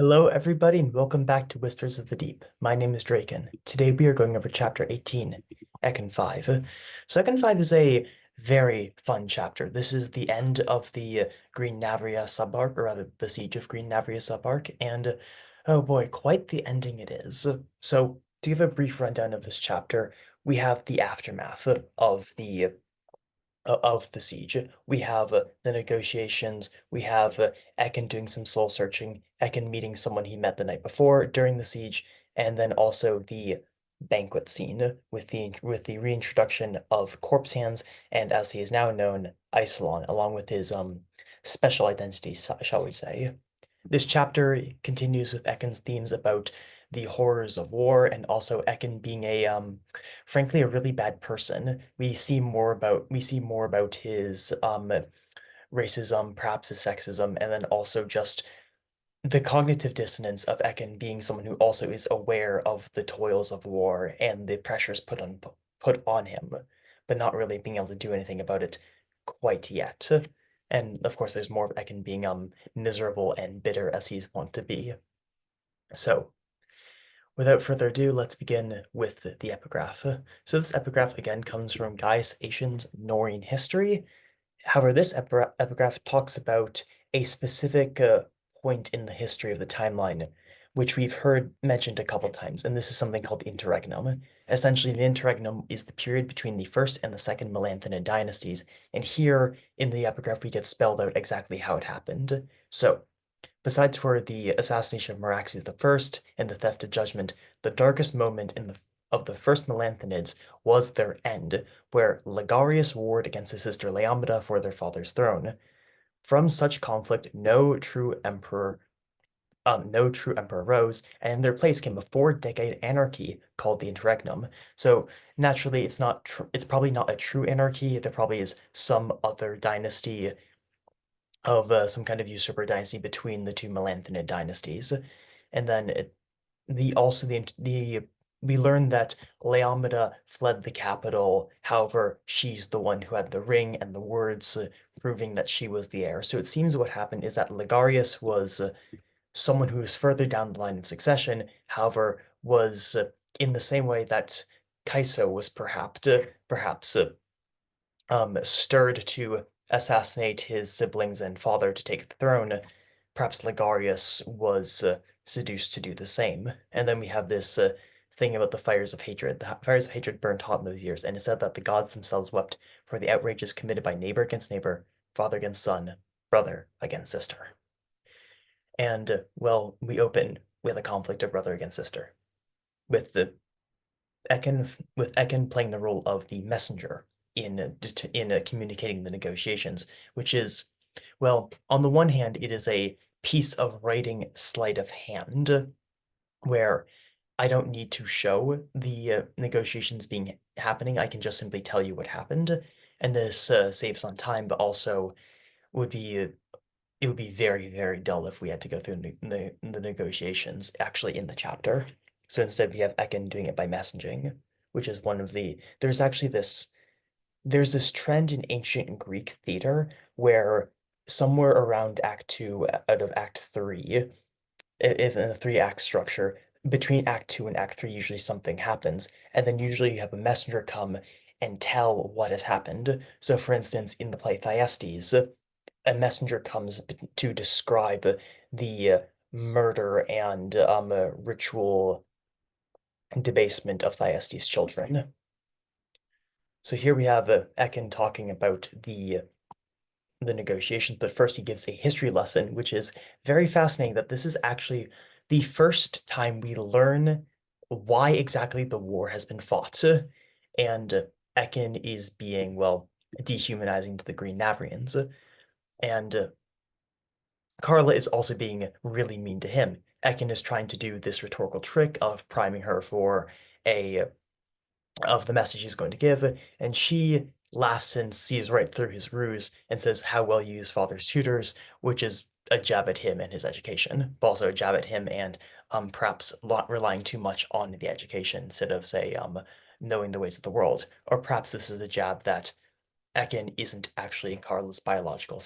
Hello, everybody, and welcome back to Whispers of the Deep. My name is Draken. Today we are going over Chapter 18, Ekkin 5. So Ekkin 5 is a very fun chapter. This is the end of the Green Navria subarc, or rather the Siege of Green Navria subarc, and oh boy, quite the ending it is. So to give a brief rundown of this chapter, we have the aftermath of the siege. We have the negotiations. We have Ekkin doing some soul searching, Ekkin meeting someone he met the night before during the siege, and then also the banquet scene with the reintroduction of Corpse Hands and, as he is now known, Isolon, along with his special identity, shall we say. This chapter continues with Ekkin's themes about the horrors of war and also Ekkin being frankly a really bad person. We see more about his racism, perhaps his sexism, and then also just the cognitive dissonance of Ekkin being someone who also is aware of the toils of war and the pressures put on him, but not really being able to do anything about it quite yet. And of course, there's more of Ekkin being miserable and bitter as he's wont to be. So, without further ado, let's begin with the epigraph. So this epigraph again comes from Gaius Aetian's Norrene History. However, this epigraph talks about a specific point in the history of the timeline, which we've heard mentioned a couple times, and this is something called the interregnum. Essentially, the interregnum is the period between the first and the second Melanthinid dynasties, and here in the epigraph we get spelled out exactly how it happened. So, besides for the assassination of Meraxes I and the theft of judgment, the darkest moment of the first Melanthinids was their end, where Ligarius warred against his sister Leomeda for their father's throne. From such conflict, no true emperor rose, and in their place came a four-decade anarchy called the Interregnum. So naturally, it's probably not a true anarchy. There probably is some other dynasty of some kind of usurper dynasty between the two Melanthinid dynasties. And then the we learned that Leomeda fled the capital. However, she's the one who had the ring and the words proving that she was the heir. So it seems what happened is that Ligarius was someone who was further down the line of succession, however, was in the same way that Kaiso was perhaps stirred to assassinate his siblings and father to take the throne, perhaps Ligarius was seduced to do the same. And then we have this thing about the fires of hatred. The fires of hatred burned hot in those years, and it said that the gods themselves wept for the outrages committed by neighbor against neighbor, father against son, brother against sister. And well, we open with a conflict of brother against sister, with the Ekkin playing the role of the messenger in communicating the negotiations, which is, well, on the one hand, it is a piece of writing sleight of hand where I don't need to show the negotiations being happening. I can just simply tell you what happened, and this saves on time, but also would be it would be very, very dull if we had to go through the negotiations actually in the chapter. So instead, we have Ekkin doing it by messaging, which is one of the. There's this trend in ancient Greek theater where somewhere around Act Two out of Act Three, if in a three-act structure, between Act Two and Act Three, usually something happens, and then usually you have a messenger come and tell what has happened. So, for instance, in the play Thyestes, a messenger comes to describe the murder and ritual debasement of Thyestes' children. So here we have Ekkin talking about the negotiations, but first he gives a history lesson, which is very fascinating that this is actually the first time we learn why exactly the war has been fought. And Ekkin is being, well, dehumanizing to the Green Navrians. And Carla is also being really mean to him. Ekkin is trying to do this rhetorical trick of priming her for a of the message he's going to give, and she laughs and sees right through his ruse and says how well you use father's tutors, which is a jab at him and his education, but also a jab at him and perhaps relying too much on the education instead of, say, knowing the ways of the world. Or perhaps this is a jab that Ekkin isn't actually Carla's biological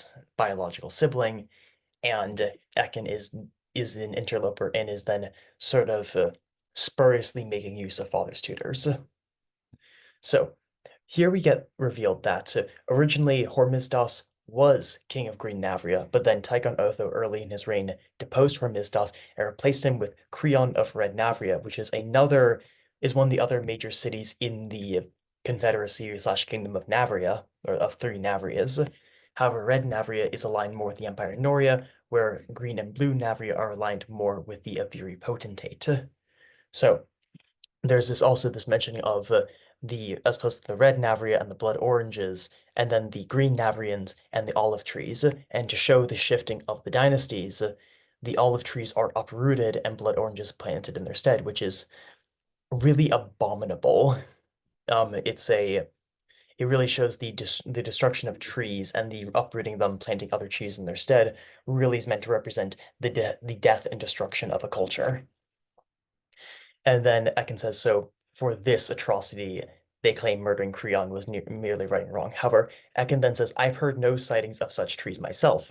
sibling, and Ekkin is is an interloper and is then sort of spuriously making use of father's tutors. So here we get revealed that originally Hormisdas was king of Green Navria, but then Tychon Otho early in his reign deposed Hormisdas and replaced him with Creon of Red Navria, which is one of the other major cities in the Confederacy slash Kingdom of Navria, or of three Navrias. However, Red Navria is aligned more with the Empire Noria, where Green and Blue Navria are aligned more with the Aviri Potentate. So there's this mentioning of the as opposed to the red Navria and the blood oranges, and then the green Navrians and the olive trees. And to show the shifting of the dynasties, the olive trees are uprooted and blood oranges planted in their stead, which is really abominable. It really shows the destruction of trees and the uprooting them, planting other trees in their stead, really is meant to represent the death and destruction of a culture. And then Ekkin says, so for this atrocity, they claim murdering Creon was merely right and wrong. However, Ekkin then says, I've heard no sightings of such trees myself.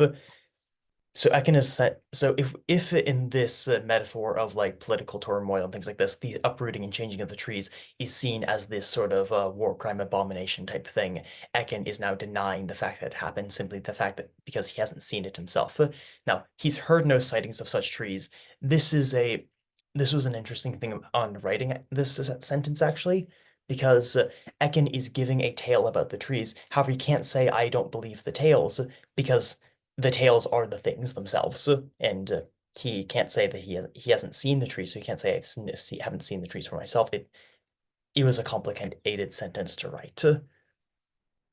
So Ekkin is set. So if in this metaphor of like political turmoil and things like this, the uprooting and changing of the trees is seen as this sort of war crime abomination type thing, Ekkin is now denying the fact that it happened, simply the fact that because he hasn't seen it himself. Now he's heard no sightings of such trees. This is a this was an interesting thing on writing this sentence actually, because Ekkin is giving a tale about the trees. However, he can't say I don't believe the tales because the tales are the things themselves, and he can't say that he hasn't seen the trees, so he can't say haven't seen the trees for myself. It was a complicated sentence to write.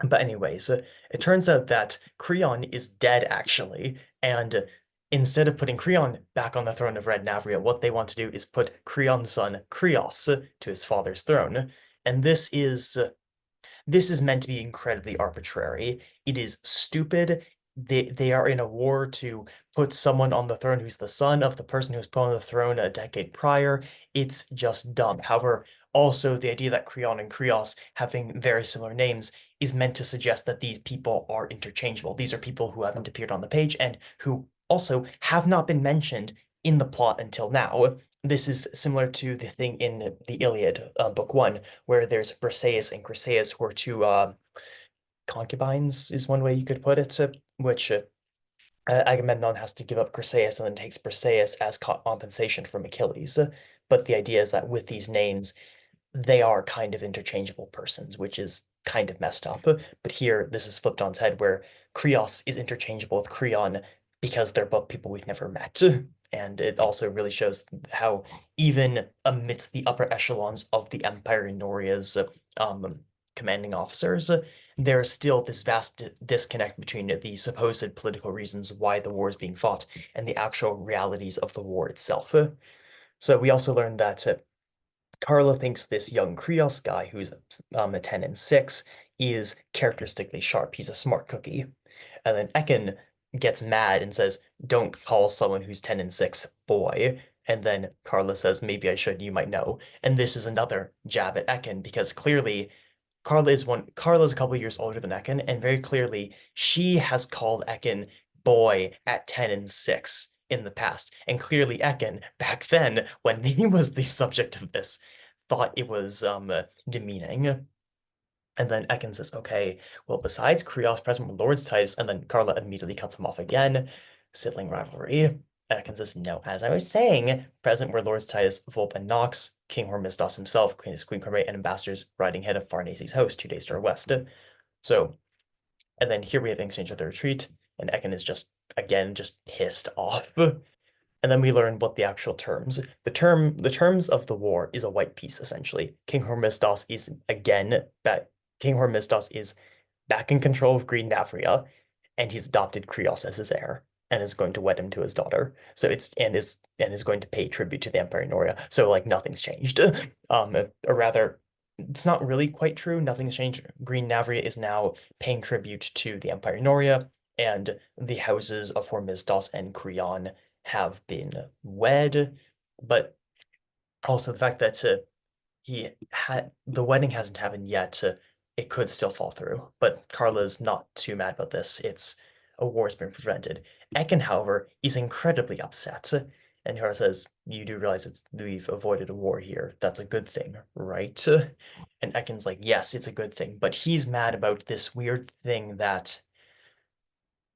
But anyways, it turns out that Creon is dead actually, and instead of putting Creon back on the throne of Red Navria, what they want to do is put Creon's son Krios to his father's throne, and this is meant to be incredibly arbitrary. It is stupid. They are in a war to put someone on the throne who's the son of the person who's put on the throne a decade prior. It's just dumb. However, also the idea that Creon and Krios having very similar names is meant to suggest that these people are interchangeable. These are people who haven't appeared on the page and who also have not been mentioned in the plot until now. This is similar to the thing in the Iliad, Book One, where there's Briseis and Chryseis, who are two concubines, is one way you could put it, which Agamemnon has to give up Chryseis and then takes Briseis as compensation from Achilles. But the idea is that with these names, they are kind of interchangeable persons, which is kind of messed up. But here, this is flipped on its head, where Krios is interchangeable with Creon because they're both people we've never met. And it also really shows how, even amidst the upper echelons of the Empire in Noria's commanding officers, there is still this vast disconnect between the supposed political reasons why the war is being fought and the actual realities of the war itself. So we also learned that Carla thinks this young Krios guy, who's a 10 and 6, is characteristically sharp. He's a smart cookie. And then Ekkin gets mad and says, don't call someone who's 10 and 6 boy. And then Carla says, maybe I should, you might know. And this is another jab at Ekkin because clearly Carla's a couple years older than Ekkin, and very clearly she has called Ekkin boy at 10 and 6 in the past. And clearly Ekkin, back then, when he was the subject of this, thought it was demeaning. And then Ekkin says, okay, well, besides Krios present with Lord's Titus, and then Carla immediately cuts him off again. Sibling rivalry. Ekkin says, no, as I was saying, present were Lords Titus, Volp, and Nox, King Hormisdas himself, Queen Cormate, and ambassadors riding ahead of Farnace's host 2 days to our west. So, and then here we have exchange of the retreat, and Ekkin is just, again, just pissed off. And then we learn what the actual terms. The terms of the war is a white peace, essentially. King Hormisdas is back in control of Green Navria, and he's adopted Krios as his heir, and is going to wed him to his daughter. So is going to pay tribute to the Empire Noria. So like nothing's changed. Or rather, it's not really quite true. Nothing's changed. Green Navria is now paying tribute to the Empire Noria, and the houses of Hormisdas and Creon have been wed, but also the fact that the wedding hasn't happened yet, it could still fall through. But Carla's not too mad about this. It's a war's been prevented. Ekkin, however, is incredibly upset. And Hera says, "You do realize we've avoided a war here. That's a good thing, right?" And Ekkin's like, "Yes, it's a good thing." But he's mad about this weird thing that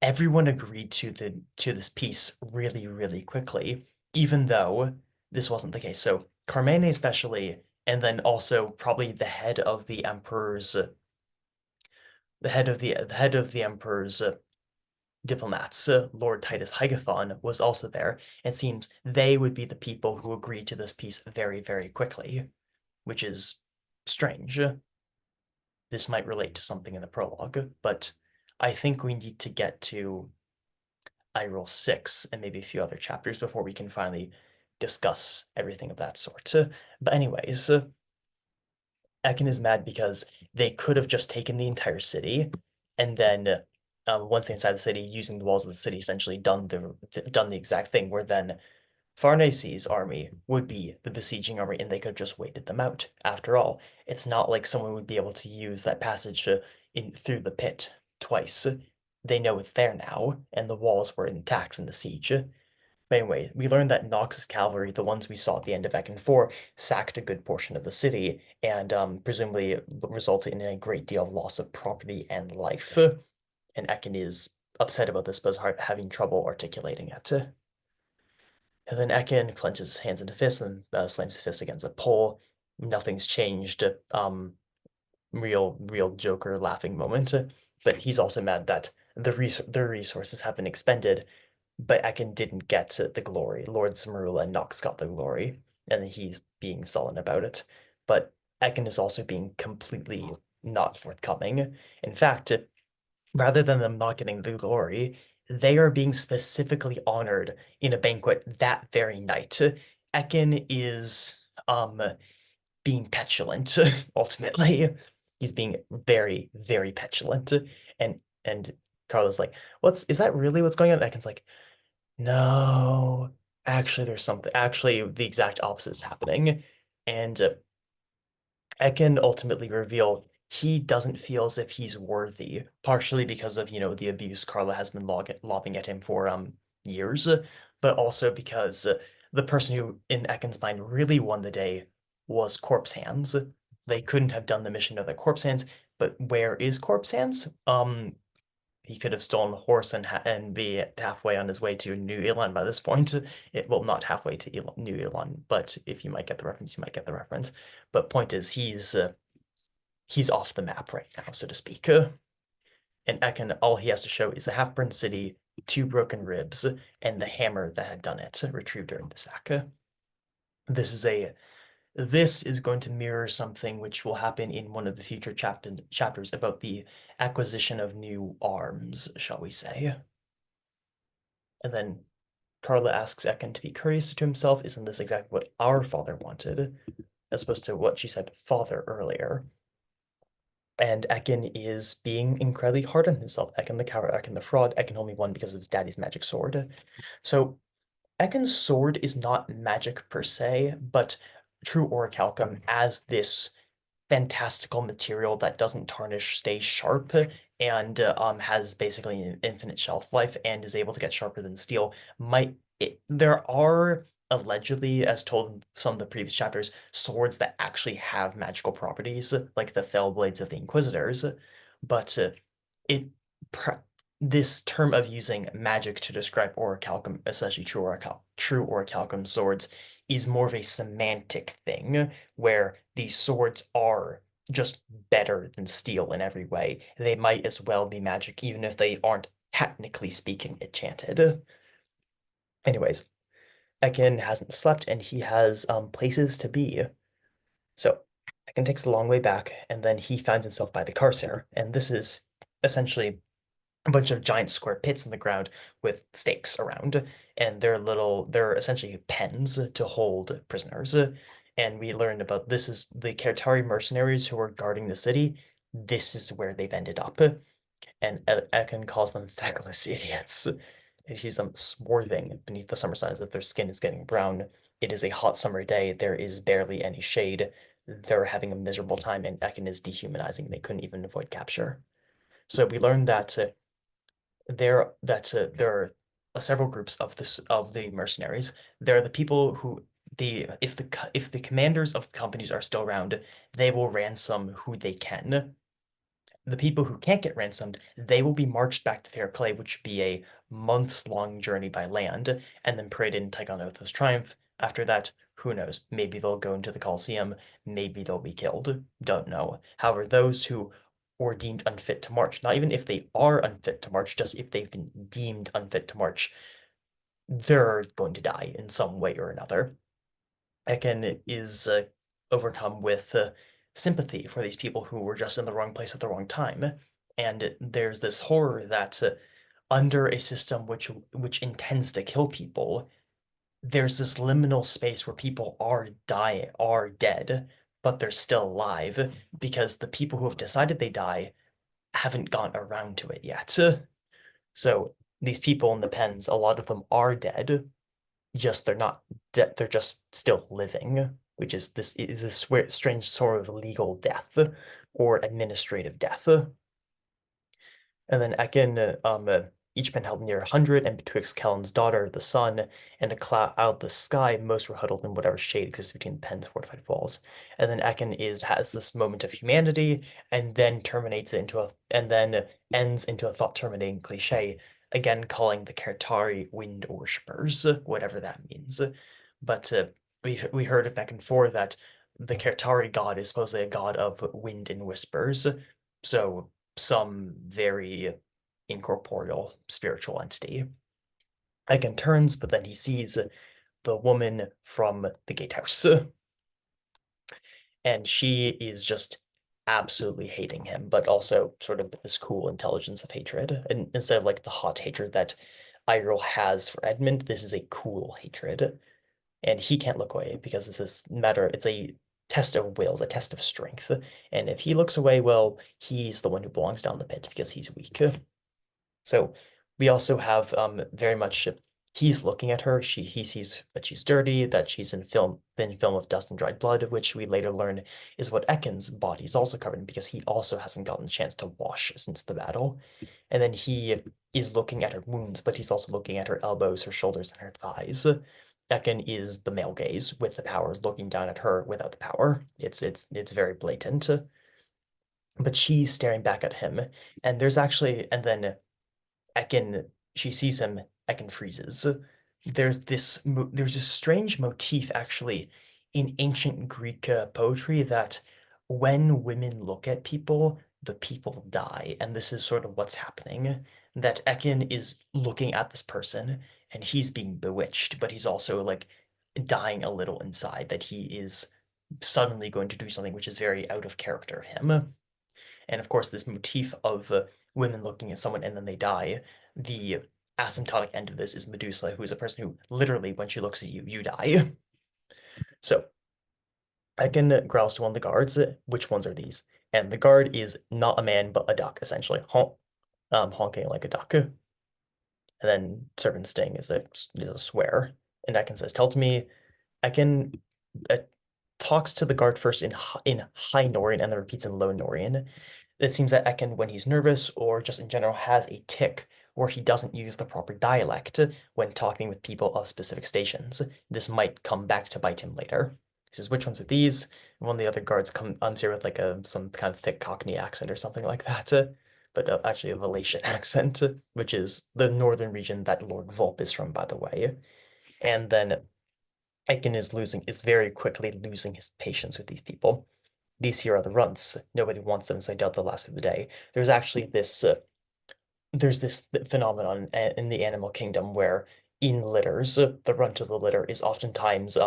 everyone agreed to this peace really, really quickly, even though this wasn't the case. So Carmene especially, and then also probably the head of the Emperor's diplomats, Lord Titus Hygathon, was also there. It seems they would be the people who agreed to this peace very, very quickly, which is strange. This might relate to something in the prologue, but I think we need to get to I Roll 6 and maybe a few other chapters before we can finally discuss everything of that sort. But anyways, Ekin is mad because they could have just taken the entire city and then once they're inside the city, using the walls of the city, essentially done the exact thing where then Farnace's army would be the besieging army, and they could have just waited them out. After all, it's not like someone would be able to use that passage in through the pit twice. They know it's there now, and the walls were intact from the siege. But anyway, we learned that Nox's cavalry, the ones we saw at the end of Ekkin 4, sacked a good portion of the city and presumably resulted in a great deal of loss of property and life. And Ekkin is upset about this, but is having trouble articulating it. And then Ekkin clenches his hands into fists and slams his fist against a pole. Nothing's changed. Real Joker laughing moment. But he's also mad that the resources have been expended, but Ekkin didn't get the glory. Lord Samarula and Nox got the glory, and he's being sullen about it. But Ekkin is also being completely not forthcoming. In fact, rather than them not getting the glory, they are being specifically honored in a banquet that very night. Ekkin is being petulant, ultimately. He's being very, very petulant. And Carla's like, is that really what's going on? Ekkin's like, no, actually there's something actually the exact opposite is happening. And Ekkin ultimately revealed he doesn't feel as if he's worthy, partially because of, the abuse Carla has been lobbing at him for years, but also because the person who, in Ekkin's mind, really won the day was Corpse Hands. They couldn't have done the mission without Corpse Hands, but where is Corpse Hands? He could have stolen a horse and be halfway on his way to New Elan by this point. Well, not halfway to New Elan, but if you might get the reference, you might get the reference. But point is, he's off the map right now, so to speak. And Ekkin, all he has to show is a half-burned city, two broken ribs, and the hammer that had done it, retrieved during the sack. This is a this is going to mirror something which will happen in one of the future chapters about the acquisition of new arms, shall we say. And then Carla asks Ekkin to be courteous to himself. Isn't this exactly what our father wanted? As opposed to what she said father earlier. And Ekkin is being incredibly hard on himself. Ekkin the coward, Ekkin the fraud, Ekkin only won because of his daddy's magic sword. So Ekkin's sword is not magic per se, but true orichalcum as this fantastical material that doesn't tarnish, stays sharp, and has basically an infinite shelf life and is able to get sharper than steel. There are allegedly, as told in some of the previous chapters, swords that actually have magical properties, like the fell blades of the Inquisitors, but it this term of using magic to describe orichalcum, especially true orichalcum swords, is more of a semantic thing where these swords are just better than steel in every way. They might as well be magic, even if they aren't technically speaking enchanted. Anyways, Ekkin hasn't slept and he has places to be. So Ekkin takes the long way back, and then he finds himself by the Carcer, and this is essentially a bunch of giant square pits in the ground with stakes around, and they're essentially pens to hold prisoners. And we learned about this is the Kertari mercenaries who are guarding the city. This is where they've ended up. And Ekon calls them feckless idiots. And he sees them swarthing beneath the summer sun as if their skin is getting brown. It is a hot summer day. There is barely any shade. They're having a miserable time, and Ekon is dehumanizing. They couldn't even avoid capture. So we learned that there are several groups of this of the mercenaries. There are the people who the if the commanders of the companies are still around, they will ransom who they can. The people who can't get ransomed, they will be marched back to Fair Clay, which would be a months-long journey by land, and then paraded in Tigonotho's Triumph. After that, who knows? Maybe they'll go into the Colosseum, maybe they'll be killed. Don't know. However, those who were deemed unfit to march, not even if they are unfit to march, just if they've been deemed unfit to march, they're going to die in some way or another. Ekkin is overcome with sympathy for these people who were just in the wrong place at the wrong time. And there's this horror that under a system which intends to kill people, there's this liminal space where people are dead, but they're still alive because the people who have decided they die haven't gone around to it yet. So these people in the pens, a lot of them are dead, just they're not dead, they're just still living, which is this strange sort of legal death or administrative death. And then Ekin, each pen held near 100, and betwixt Kellen's daughter, the sun, and a cloud out of the sky, most were huddled in whatever shade existed between the pen's fortified walls. And then Ekin has this moment of humanity, and then ends into a thought-terminating cliche, again calling the Kertari wind worshippers, whatever that means. But we heard of Ekin 4 that the Kertari god is supposedly a god of wind and whispers, so some very incorporeal spiritual entity. Egan turns, but then he sees the woman from the gatehouse, and she is just absolutely hating him, but also sort of with this cool intelligence of hatred. And instead of like the hot hatred that Iroh has for Edmund, this is a cool hatred. And he can't look away because it's a test of wills, a test of strength. And if he looks away, well, he's the one who belongs down the pit because he's weak. So we also have very much he's looking at her. He sees that she's dirty, that she's in thin film of dust and dried blood, which we later learn is what Ekkin's body is also covered in because he also hasn't gotten a chance to wash since the battle. And then he is looking at her wounds, but he's also looking at her elbows, her shoulders, and her thighs. Ekkin is the male gaze with the powers looking down at her without the power. It's very blatant. But she's staring back at him, and then Ekkin, she sees him, Ekkin freezes. There's this strange motif actually in ancient Greek poetry that when women look at people, the people die, and this is sort of what's happening. That Ekkin is looking at this person and he's being bewitched, but he's also like dying a little inside that he is suddenly going to do something which is very out of character of him. And of course, this motif of women looking at someone and then they die, the asymptotic end of this is Medusa, who is a person who literally, when she looks at you, you die. So Ekin growls to one of the guards, which ones are these? And the guard is not a man, but a duck, essentially, honking like a duck. And then Servant Sting is a swear. And Ekin says, "Tell to me." Ekin uh, talks to the guard first in High Norian and then repeats in Low Norian. It seems that Ekin, when he's nervous or just in general, has a tick where he doesn't use the proper dialect when talking with people of specific stations. This might come back to bite him later. He says, "Which ones are these?" And one of the other guards comes here with like some kind of thick Cockney accent or something like that, but actually a Valetian accent, which is the northern region that Lord Volp is from, by the way. And then Ekin is very quickly losing his patience with these people. These here are the runts. Nobody wants them, so I doubt they'll last through the day. There's this phenomenon in the animal kingdom where in litters, the runt of the litter is oftentimes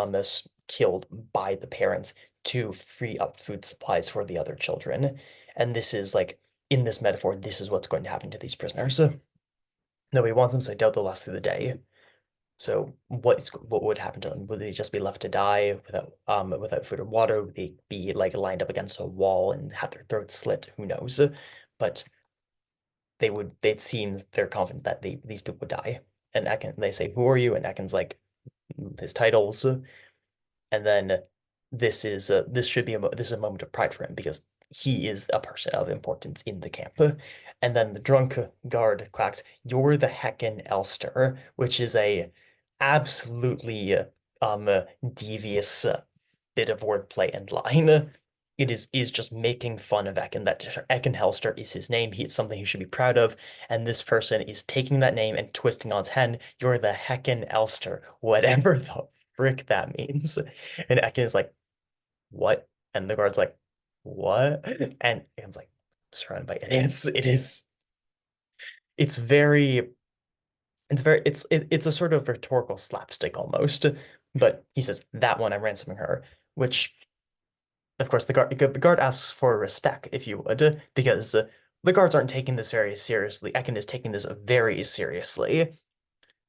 killed by the parents to free up food supplies for the other children. And this is like, in this metaphor, this is what's going to happen to these prisoners. Nobody wants them, so I doubt they'll last through the day. So what would happen to them? Would they just be left to die without food or water? Would they be like lined up against a wall and have their throats slit? Who knows? But it seems they're confident that these people would die. And they say, "Who are you?" And Ekken's like his titles. And then this is a moment of pride for him because he is a person of importance in the camp. And then the drunk guard quacks, "You're the Heckin Elster," which is a absolutely um devious bit of wordplay and line. It is just making fun of Ekkin, that Ekkin Helster is his name. He is something he should be proud of. And this person is taking that name and twisting on its head. You're the Heckin Elster, whatever the frick that means. And Ekkin is like, what? And the guard's like, what? And Ekkin's like, surrounded by idiots. It's very, it's a sort of rhetorical slapstick almost. But he says, that one, I'm ransoming her, which of course, the guard asks for respect, if you would, because the guards aren't taking this very seriously. Ekkin is taking this very seriously.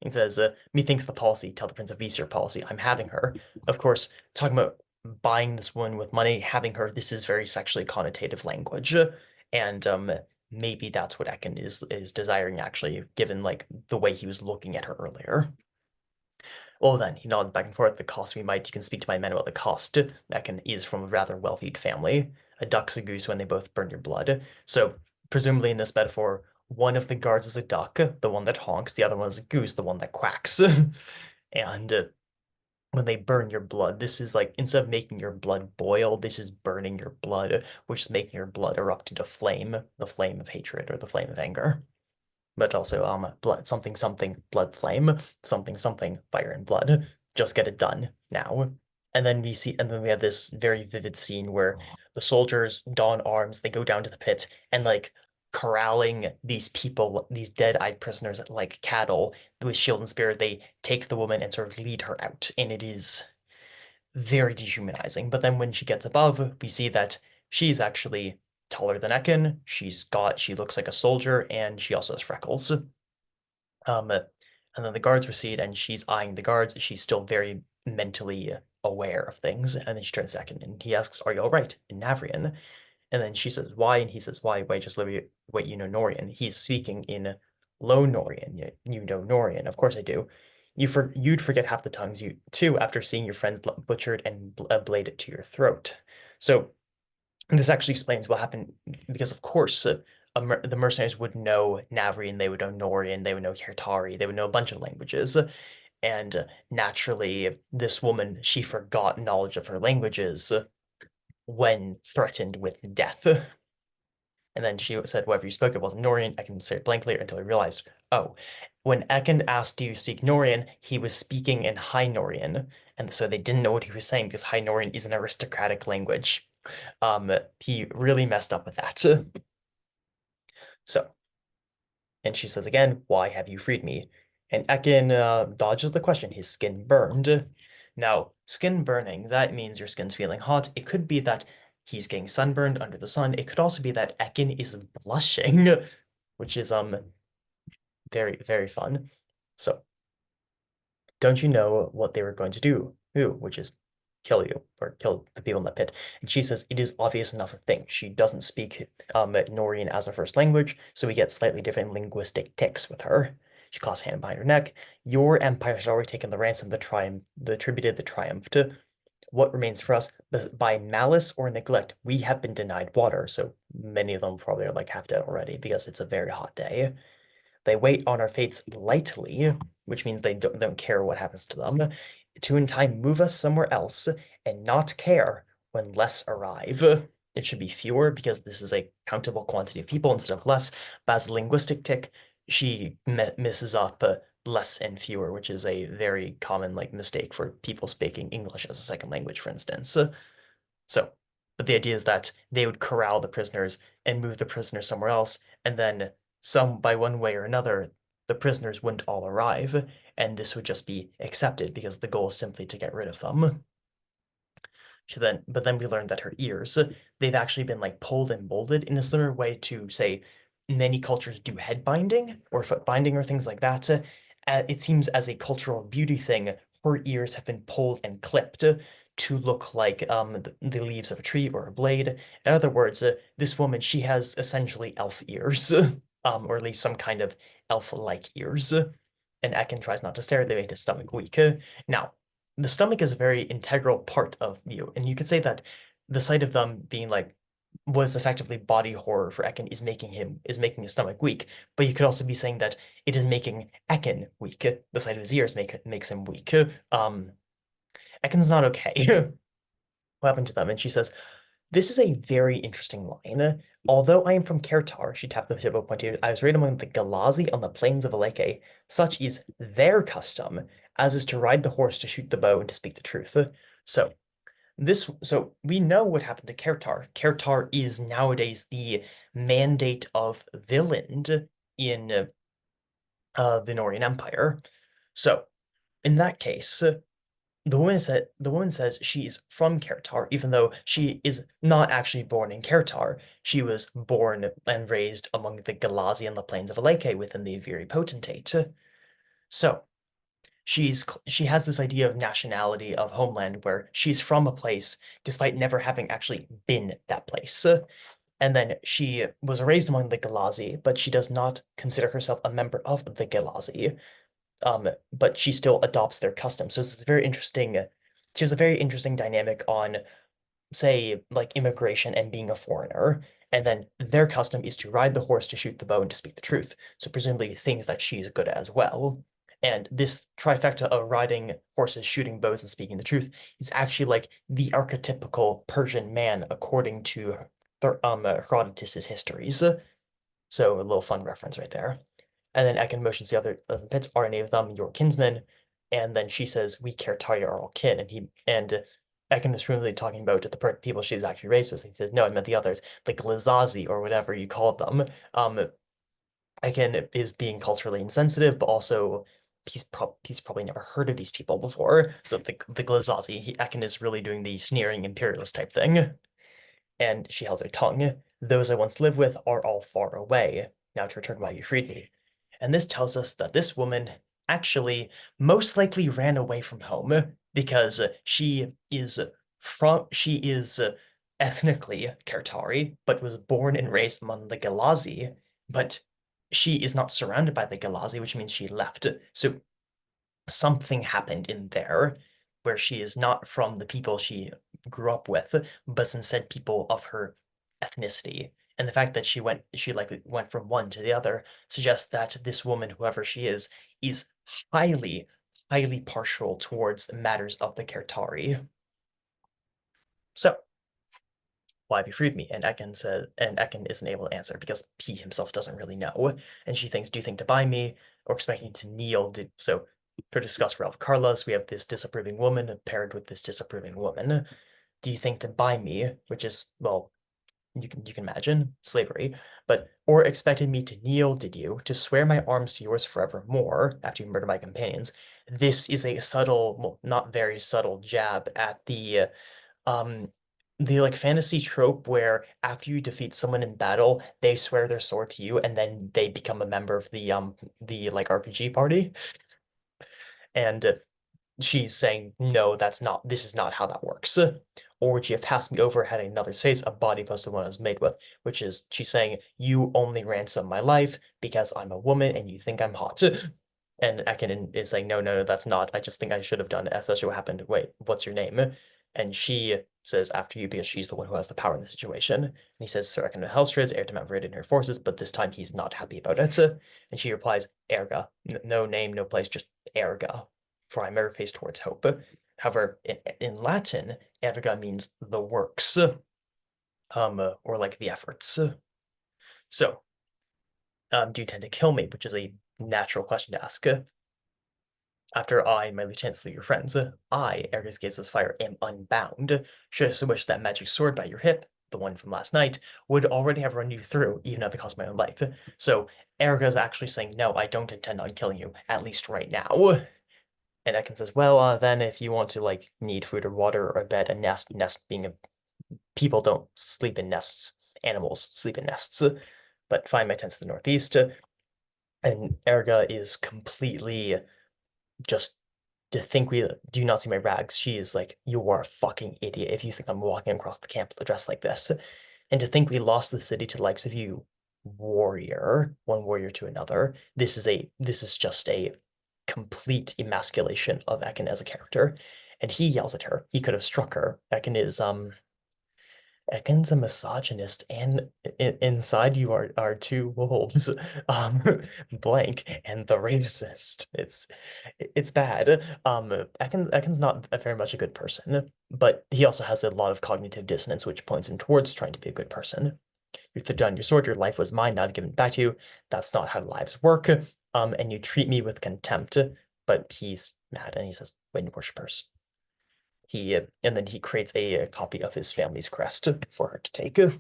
He says, "Methinks the policy, tell the Prince of Beast your policy. I'm having her." Of course, talking about buying this woman with money, having her, this is very sexually connotative language, and maybe that's what Ekkin is desiring, actually, given like the way he was looking at her earlier. Well, then, he nodded back and forth. "The cost we might, you can speak to my men about the cost." Ekkan is from a rather wealthy family. A duck's a goose when they both burn your blood. So, presumably in this metaphor, one of the guards is a duck, the one that honks, the other one is a goose, the one that quacks. And when they burn your blood, this is like, instead of making your blood boil, this is burning your blood, which is making your blood erupt into flame, the flame of hatred or the flame of anger. But also blood something something blood flame something something fire and blood. Just get it done now. And then we have this very vivid scene where the soldiers don arms, they go down to the pit and like corralling these people, these dead-eyed prisoners like cattle with shield and spear. They take the woman and sort of lead her out, and it is very dehumanizing. But then when she gets above, we see that she's actually taller than Ekkin. She looks like a soldier, and she also has freckles. And then the guards recede, and she's eyeing the guards. She's still very mentally aware of things. And then she turns to Ekkin, and he asks, "Are you all right?" in Navrian. And then she says, "Why?" And he says, "Why? Wait, just let me wait. You know Norian." He's speaking in low Norian. You know Norian. Of course I do. You'd forget half the tongues you too after seeing your friends butchered and bladed to your throat. So this actually explains what happened because, of course, the mercenaries would know Navrian, they would know Norian, they would know Kirtari, they would know a bunch of languages. And naturally, this woman, she forgot knowledge of her languages when threatened with death. And then she said, "Whatever you spoke, it wasn't Norian." I can say it blankly until I realized, oh, when Ekkin asked, "Do you speak Norian?" he was speaking in High Norian. And so they didn't know what he was saying because High Norian is an aristocratic language. He really messed up with that. So, and she says again, "Why have you freed me?" And Ekkin dodges the question. His skin burned. Now, skin burning, that means your skin's feeling hot. It could be that he's getting sunburned under the sun. It could also be that Ekkin is blushing, which is very, very fun. So, don't you know what they were going to do? Who? Which is kill you or kill the people in the pit. And she says it is obvious enough a thing. She doesn't speak Norian as a first language, so we get slightly different linguistic tics with her. She clasps her hand behind her neck. Your empire has already taken the ransom, the triumph, the attributed the triumph to. What remains for us? By malice or neglect, we have been denied water. So many of them probably are like half dead already because it's a very hot day. They wait on our fates lightly, which means they don't care what happens to them, to in time move us somewhere else and not care when less arrive. It should be fewer because this is a countable quantity of people instead of less. But as a linguistic tick, she misses up less and fewer, which is a very common like mistake for people speaking English as a second language, for instance. So, but the idea is that they would corral the prisoners and move the prisoners somewhere else, and then some by one way or another, the prisoners wouldn't all arrive, and this would just be accepted because the goal is simply to get rid of them. But then we learned that her ears, they've actually been like pulled and molded in a similar way to, say, many cultures do head binding or foot binding or things like that. It seems as a cultural beauty thing, her ears have been pulled and clipped to look like the leaves of a tree or a blade. In other words, this woman, she has essentially elf ears, or at least some kind of elf-like ears. And Ekkin tries not to stare. They make his stomach weak. Now, the stomach is a very integral part of you, and you could say that the sight of them being like was effectively body horror for Ekkin is making his stomach weak. But you could also be saying that it is making Ekkin weak. The sight of his ears makes him weak. Ekkin's not okay. What happened to them? And she says, this is a very interesting line. Although I am from Kertar, she tapped the tip of a pointed ear, I was raised among the Galazi on the plains of Aleke. Such is their custom, as is to ride the horse, to shoot the bow, and to speak the truth. So so we know what happened to Kertar. Kertar is nowadays the mandate of Villand in the Norian Empire. So in that case, the woman says she's from Kertar, even though she is not actually born in Kertar. She was born and raised among the Galazi and the plains of Aleke within the Aviri Potentate. So she has this idea of nationality of homeland where she's from a place despite never having actually been that place. And then she was raised among the Galazi, but she does not consider herself a member of the Galazi. But she still adopts their customs. So it's very interesting. She has a very interesting dynamic on, say, like immigration and being a foreigner. And then their custom is to ride the horse, to shoot the bow, and to speak the truth. So presumably things that she's good at as well. And this trifecta of riding horses, shooting bows, and speaking the truth is actually like the archetypical Persian man according to Herodotus's histories. So a little fun reference right there. And then Ekin motions the other of the pits, are any of them your kinsmen? And then she says, we Kertaya are all kin. And Ekin is really talking about the people she's actually raised with. He says, no, I meant the others, the Glazazi or whatever you called them. Ekin is being culturally insensitive, but also he's probably never heard of these people before. So the Glazazi, Ekin is really doing the sneering imperialist type thing. And she held her tongue. Those I once lived with are all far away. Now to return why you freed me. And this tells us that this woman actually most likely ran away from home because she is ethnically Kertari, but was born and raised among the Galazi, but she is not surrounded by the Galazi, which means she left. So something happened in there where she is not from the people she grew up with, but instead people of her ethnicity. And the fact that she like went from one to the other suggests that this woman, whoever she is highly, highly partial towards matters of the Kertari. So, why have you freed me? And Ekkin isn't able to answer because he himself doesn't really know. And she thinks, do you think to buy me or expecting to kneel? So to discuss Ralph Carlos, we have this disapproving woman paired with this disapproving woman. Do you think to buy me, which is, well, you can imagine slavery, but or expected me to kneel, did you, to swear my arms to yours forevermore after you murder my companions? This is a subtle, well, not very subtle jab at um the like fantasy trope where after you defeat someone in battle, they swear their sword to you and then they become a member of the like RPG party. And she's saying, no, this is not how that works. Or would you have passed me over had another's face, a body close to the one I was made with? Which is, she's saying, you only ransom my life because I'm a woman and you think I'm hot. And Ekinen is saying, no, no, no, that's not. I just think I should have done it, especially what happened. Wait, what's your name? And she says, after you, because she's the one who has the power in the situation. And he says, Sir Ekinen of Hellstrids, heir to Mount Viridian her forces, but this time he's not happy about it. And she replies, Erga. No name, no place, just Erga, for I ever face towards hope. However, in Latin, erga means the works, or like the efforts. So, do you tend to kill me? Which is a natural question to ask. After I and my lieutenants slew your friends, I, Erga's gaze of fire, am unbound. Should I so wish that magic sword by your hip, the one from last night, would already have run you through, even at the cost of my own life. So, Erga's actually saying, no, I don't intend on killing you, at least right now. And Ekkin says, well, then if you want to like need food or water or a bed, a nest being a people don't sleep in nests, animals sleep in nests. But find my tents to the northeast. And Erga is completely just to think we do not see my rags. She is like, you are a fucking idiot if you think I'm walking across the camp dressed like this. And to think we lost the city to the likes of you, warrior, one warrior to another. This is just a complete emasculation of Ekkin as a character. And he yells at her. He could have struck her. Ekkin is Ekkin's a misogynist, and inside you are two wolves, um, blank, and the racist. It's bad. Ekkin's not very much a good person, but he also has a lot of cognitive dissonance, which points him towards trying to be a good person. You threw down your sword, your life was mine, now I've given it back to you. That's not how lives work. And you treat me with contempt. But he's mad and he says, Wind worshippers. And then he creates a copy of his family's crest for her to take. And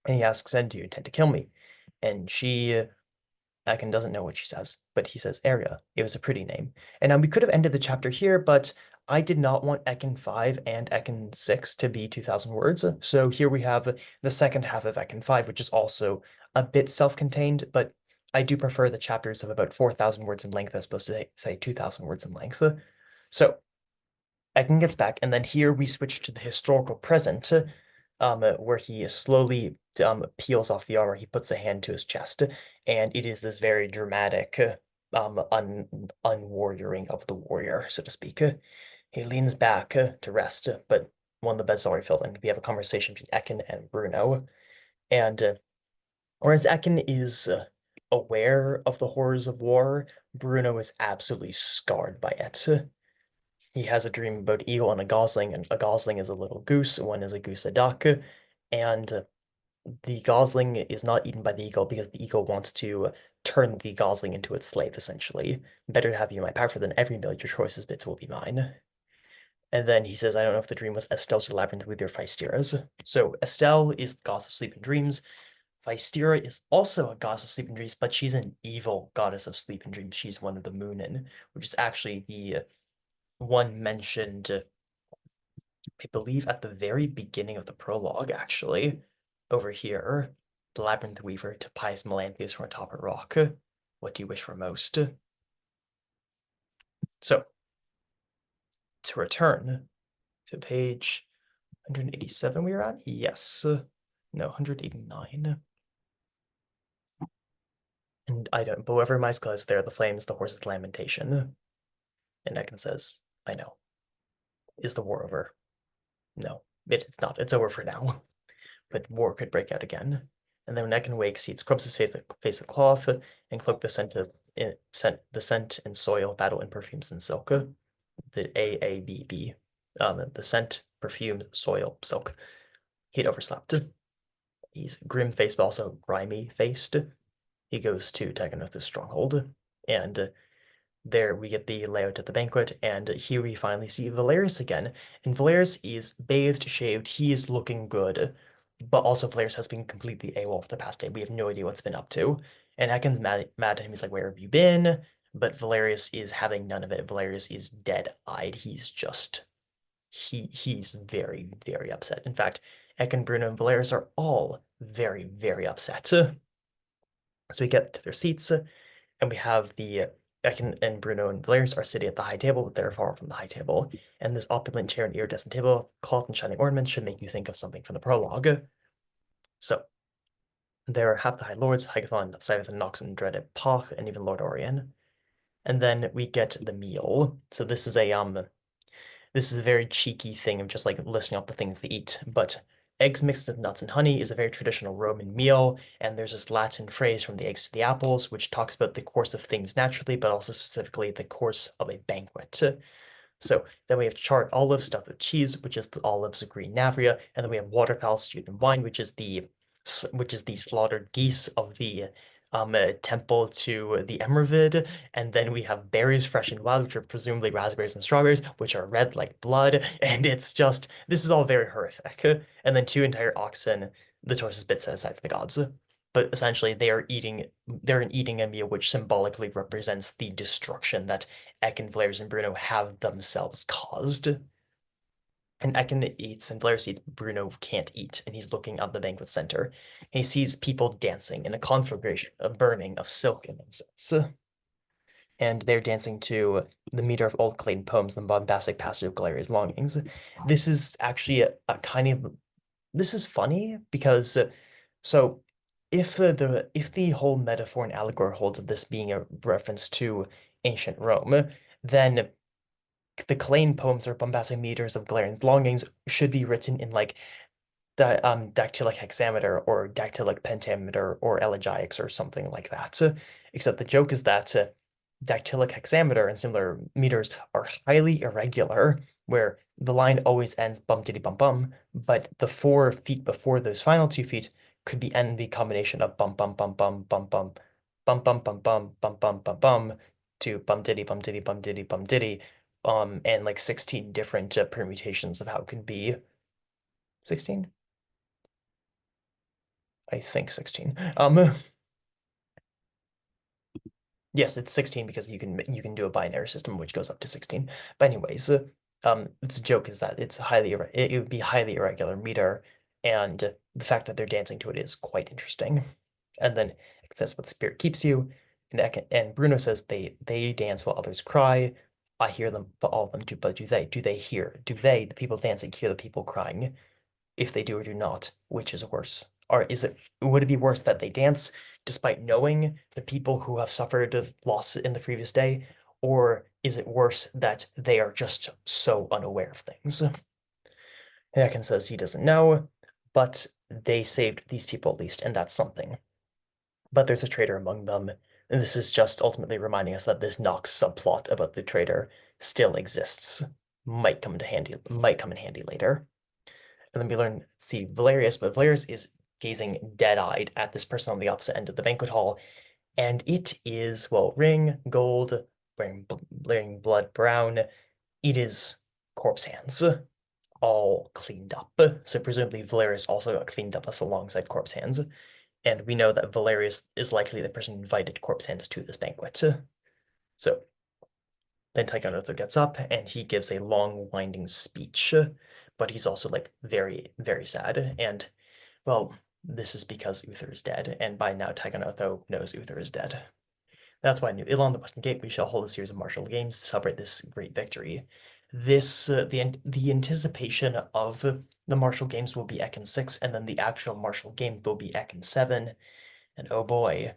he asks, "And do you intend to kill me?" And Akin doesn't know what she says, but he says Arya. It was a pretty name. And now we could have ended the chapter here, but I did not want Ekkin 5 and Ekkin 6 to be 2,000 words. So here we have the second half of Ekkin 5, which is also a bit self-contained, but I do prefer the chapters of about 4,000 words in length as opposed to, say, 2,000 words in length. So Ekkin gets back, and then here we switch to the historical present, where he slowly peels off the armor. He puts a hand to his chest, and it is this very dramatic unwarrioring of the warrior, so to speak. He leans back to rest, but one of the bed's already filled, and we have a conversation between Ekkin and Bruno. And whereas Ekkin is aware of the horrors of war, Bruno is absolutely scarred by it. He has a dream about eagle and a gosling is a little goose, one is a goose a duck, and the gosling is not eaten by the eagle because the eagle wants to turn the gosling into its slave, essentially. Better to have you in my power than every meal your choices bits will be mine. And then he says, I don't know if the dream was Estelle's or Labyrinth with your Feistira's. So Estelle is the goddess of sleep and dreams. Feistira is also a goddess of sleep and dreams, but she's an evil goddess of sleep and dreams. She's one of the Moonin, which is actually the one mentioned, I believe, at the very beginning of the prologue, actually, over here. The Labyrinth Weaver to pious Melanthius from atop a rock. What do you wish for most? So, to return to page 187 we were at? Yes. No, 189. And I don't, but whoever my skull is there, the flames, the horse's lamentation. And Ekkin says, I know. Is the war over? No, it's not. It's over for now. But war could break out again. And then when Ekkin wakes, he scrubs his face with cloth and cloak the scent and soil, battle and perfumes and silk. The AABB. The scent, perfume, soil, silk. He'd overslept. He's grim-faced, but also grimy-faced. He goes to Taganotha's stronghold, and there we get the layout at the banquet, and here we finally see Valerius again. And Valerius is bathed, shaved, he is looking good, but also Valerius has been completely AWOL for the past day. We have no idea what's been up to. And Ekkin's mad at him. He's like, where have you been? But Valerius is having none of it. Valerius is dead-eyed. He's very, very upset. In fact, Ekkin, Bruno, and Valerius are all very, very upset. So we get to their seats, and we have the Ekkin and Bruno and Valerius are sitting at the high table, but they're far from the high table. And this opulent chair and iridescent table, cloth and shining ornaments should make you think of something from the prologue. So there are half the High Lords, Hygathon, Scythe, Nox, and Dreaded Poch, and even Lord Orion. And then we get the meal. So this is a very cheeky thing of just like listing off the things they eat. But eggs mixed with nuts and honey is a very traditional Roman meal, and there's this Latin phrase from the eggs to the apples, which talks about the course of things naturally, but also specifically the course of a banquet. So then we have charred olives stuffed with cheese, which is the olives of green Navria, and then we have waterfowl stewed in wine, which is the slaughtered geese of the temple to the Emerald, and then we have berries fresh and wild, which are presumably raspberries and strawberries, which are red like blood, and it's just this is all very horrific. And then two entire oxen, the choicest bits set aside for the gods. But essentially, they're eating a meal which symbolically represents the destruction that Ekkin, Valerius, and Bruno have themselves caused. And Ekkin eats and Valerius eats, Bruno can't eat, and he's looking at the banquet center. He sees people dancing in a conflagration, a burning of silk and incense. And they're dancing to the meter of old Clayton poems, the bombastic passage of Galeria's longings. This is actually a kind of this is funny because so if the whole metaphor and allegory holds of this being a reference to ancient Rome, then the Clayton poems or bombastic meters of Galerian's longings should be written in like dactylic hexameter or dactylic pentameter or elegiacs or something like that. Except the joke is that dactylic hexameter and similar meters are highly irregular, where the line always ends bum diddy bum bum, but the 4 feet before those final 2 feet could be any combination of bum bum bum bum bum bum bum bum bum bum bum bum bum bum to bum diddy bum diddy bum diddy bum diddy, and like 16 different permutations of how it could be. 16? I think 16. Yes, it's 16 because you can do a binary system which goes up to 16. But anyways, its joke is that it would be highly irregular meter, and the fact that they're dancing to it is quite interesting. And then it says what spirit keeps you, and Bruno says they dance while others cry. I hear them, but all of them do. But do they hear? Do they, the people dancing, hear the people crying? If they do or do not, which is worse? Or would it be worse that they dance despite knowing the people who have suffered loss in the previous day? Or is it worse that they are just so unaware of things? Anakin says he doesn't know, but they saved these people at least, and that's something. But there's a traitor among them, and this is just ultimately reminding us that this Nox subplot about the traitor still exists. Might come in handy later. And then we see Valerius, but Valerius is gazing dead-eyed at this person on the opposite end of the banquet hall, and it is, well, ring, gold, wearing blood brown. It is corpse hands, all cleaned up. So presumably Valerius also got cleaned up as alongside corpse hands, and we know that Valerius is likely the person who invited corpse hands to this banquet. So then Tychonoto gets up and he gives a long, winding speech, but he's also like very, very sad. And well, this is because Uther is dead, and by now Tychonoto knows Uther is dead. That's why New Ilon, the Western Gate, we shall hold a series of martial games to celebrate this great victory. The anticipation of the martial games will be Ekkin 6, and then the actual martial game will be Ekkin 7. And oh boy,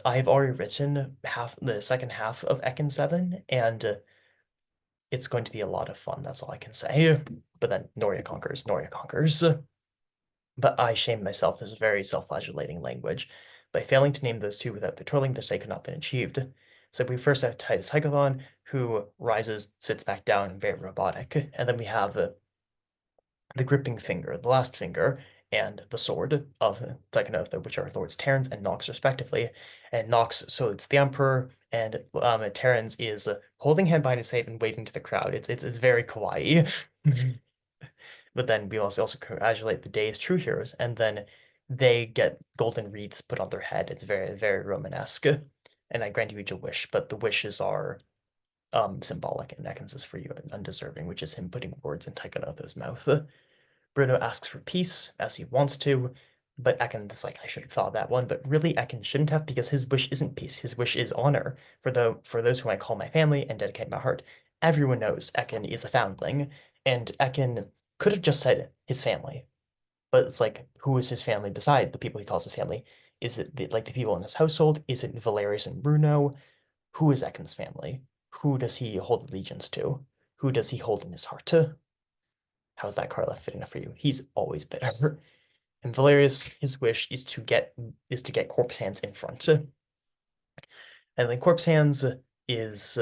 I've already written the second half of Ekkin 7, and it's going to be a lot of fun. That's all I can say. But then Noria conquers, Noria conquers. But I shame myself. This is very self-flagellating language. By failing to name those two without the trolling, the stake could not been achieved. So we first have Titus Hycathlon, who rises, sits back down, very robotic. And then we have the gripping finger, the last finger, and the sword of Tychonotho, which are Lords Terrans and Nox, respectively. And Nox, so it's the Emperor, and Terrans is holding hand behind his head and waving to the crowd. It's very kawaii. But then we must also congratulate the day's true heroes, and then they get golden wreaths put on their head. It's very, very Romanesque. And I grant you each a wish, but the wishes are symbolic, and Ekans is for you and undeserving, which is him putting words in Tychonotho's mouth. Bruno asks for peace, as he wants to, but Ekkan is like, I should have thought of that one, but really Ekkan shouldn't have, because his wish isn't peace, his wish is honor. For those whom I call my family and dedicate my heart, everyone knows Ekkan is a foundling, and Ekkan could have just said his family. But it's like, who is his family beside the people he calls his family? Is it like the people in his household? Is it Valerius and Bruno? Who is Ekkan's family? Who does he hold allegiance to? Who does he hold in his heart to? How's that card left fit enough for you? He's always bitter. And Valerius, his wish is to get corpse hands in front. And then corpse hands is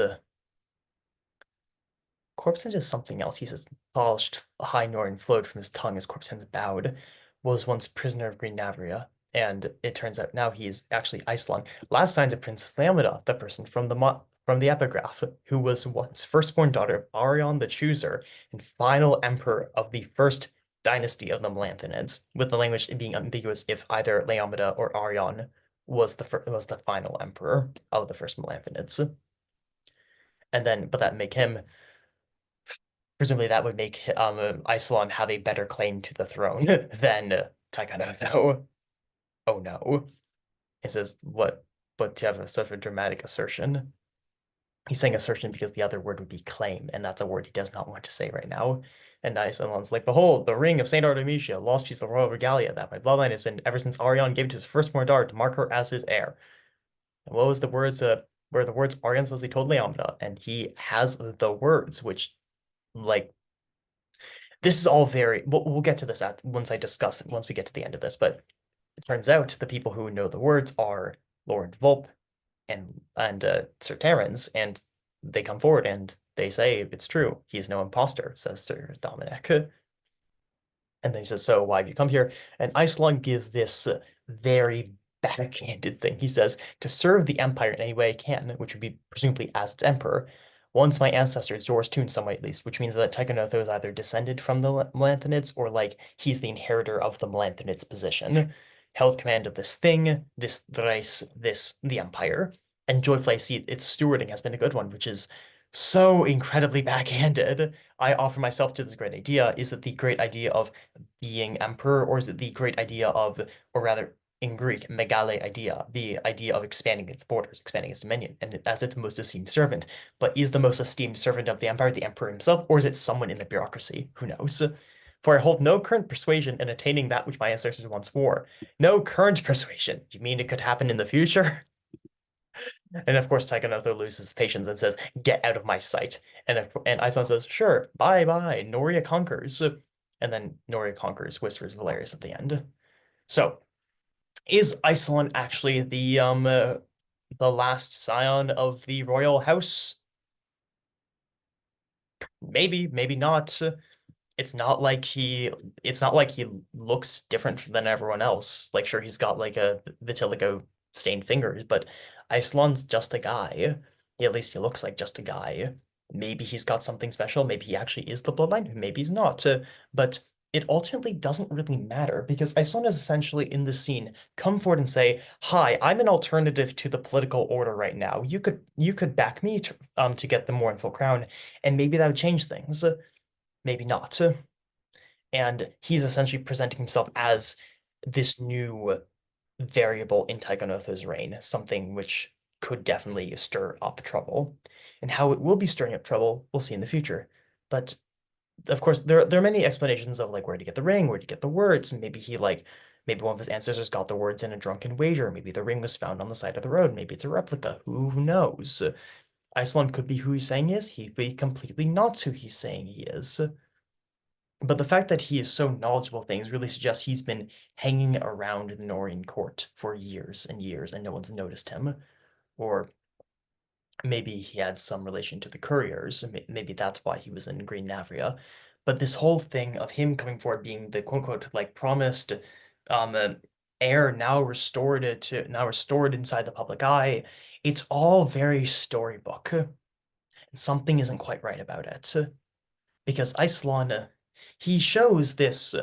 corpse hands is something else. He says polished high Norn flowed from his tongue as corpse hands bowed, was once prisoner of Green Navria, and it turns out now he is actually Iceland. Last signs of Princess Leomeda, the person from the epigraph, who was once firstborn daughter of Arion the Chooser and final emperor of the first dynasty of the Melanthinids, with the language being ambiguous if either Leomeda or Arion was the final emperor of the first Melanthinids. And then, but that make him presumably that would make Isilon have a better claim to the throne than Tychonoto. Oh no. It says, what? But to have such a dramatic assertion. He's saying assertion because the other word would be claim, and that's a word he does not want to say right now. And Isilon's like, behold, the ring of Saint Artemisia, lost piece of the royal regalia that my bloodline has been ever since Arion gave it to his firstborn daughter to mark her as his heir. And what was the words, where the words Arion supposedly told Leomeda, and he has the words, which, like, this is all very, we'll get to this at once I discuss it, once we get to the end of this, but it turns out the people who know the words are Lord Volp and Sir Terence, and they come forward and they say it's true. He's no imposter, says Sir Dominic. And then he says, "So why have you come here?" And Iceland gives this very backhanded thing. He says, "To serve the Empire in any way I can," which would be presumably as its emperor. Once my ancestor, Zor's too in some way at least, which means that Tychonotho is either descended from the Melanthonids or like he's the inheritor of the Melanthonids' position. Held command of this thing, this race, this the Empire. And joyfully I see its stewarding has been a good one, which is so incredibly backhanded. I offer myself to this great idea. Is it the great idea of being emperor, or is it the great idea of, or rather in Greek, megale idea, the idea of expanding its borders, expanding its dominion, and as its most esteemed servant? But is the most esteemed servant of the empire the emperor himself, or is it someone in the bureaucracy? Who knows? For I hold no current persuasion in attaining that which my ancestors once wore. No current persuasion. Do you mean it could happen in the future? And of course, Tychonotho loses patience and says, "Get out of my sight." And Iceland says, "Sure, bye bye. Noria conquers." And then Noria conquers, whispers Valerius at the end. So, is Iceland actually the last scion of the royal house? Maybe, maybe not. it's not like he it's not like he looks different than everyone else. Like sure he's got like a vitiligo stained fingers, but Iceland's just a guy. At least he looks like just a guy. Maybe he's got something special, maybe he actually is the bloodline, maybe he's not. But it ultimately doesn't really matter because Iceland is essentially in the scene come forward and say, "Hi, I'm an alternative to the political order right now. You could back me to get the Mournful Crown, and maybe that would change things. Maybe not." And he's essentially presenting himself as this new variable in Tychonotho's reign, something which could definitely stir up trouble. And how it will be stirring up trouble, we'll see in the future. But of course, there are many explanations of like where to get the ring, where to get the words. Maybe he like maybe one of his ancestors got the words in a drunken wager. Maybe the ring was found on the side of the road. Maybe it's a replica. Who knows? Iceland could be who he's saying he is. He'd be completely not who he's saying he is. But the fact that he is so knowledgeable of things really suggests he's been hanging around the Norian court for years and years and no one's noticed him. Or maybe he had some relation to the couriers. Maybe that's why he was in Green Navria. But this whole thing of him coming forward being the quote unquote like promised um heir now restored inside the public eye, it's all very storybook. And something isn't quite right about it. Because Iceland, he shows this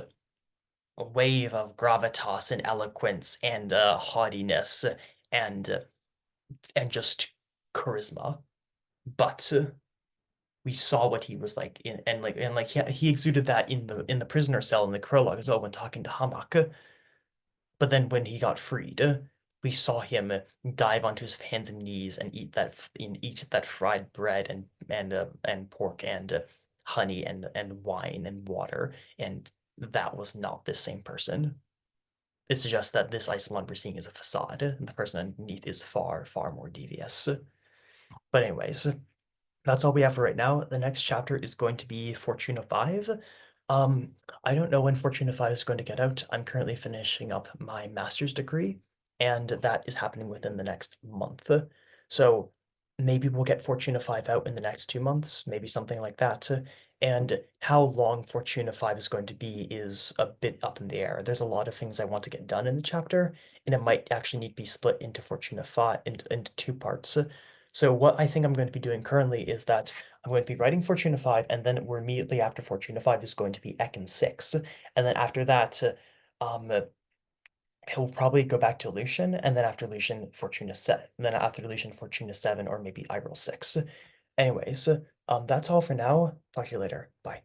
wave of gravitas and eloquence and haughtiness and uh, and just charisma. But we saw what he was like and he exuded that in the prisoner cell in the prologue as well when talking to Hamak. But then when he got freed, we saw him dive onto his hands and knees and eat that fried bread and pork and honey and wine and water, and that was not the same person. It suggests that this Iceland we're seeing is a facade, and the person underneath is far, far more devious. But anyways, that's all we have for right now. The next chapter is going to be Fortuna 5. Um, I don't know when Fortuna 5 is going to get out. I'm currently finishing up my master's degree, and that is happening within the next month. So maybe we'll get Fortuna 5 out in the next 2 months, maybe something like that. And how long Fortuna 5 is going to be is a bit up in the air. There's a lot of things I want to get done in the chapter, and it might actually need to be split into Fortuna 5 into 2 parts. So what I think I'm going to be doing currently is that I'm going to be writing Fortuna 5, and then we're immediately after Fortuna 5 is going to be Ekkin 6. And then after that, um, he'll probably go back to Lucian, and then after Lucian, Fortuna 7. And then after Lucian, Fortuna 7, or maybe Iroh 6. Anyways, that's all for now. Talk to you later. Bye.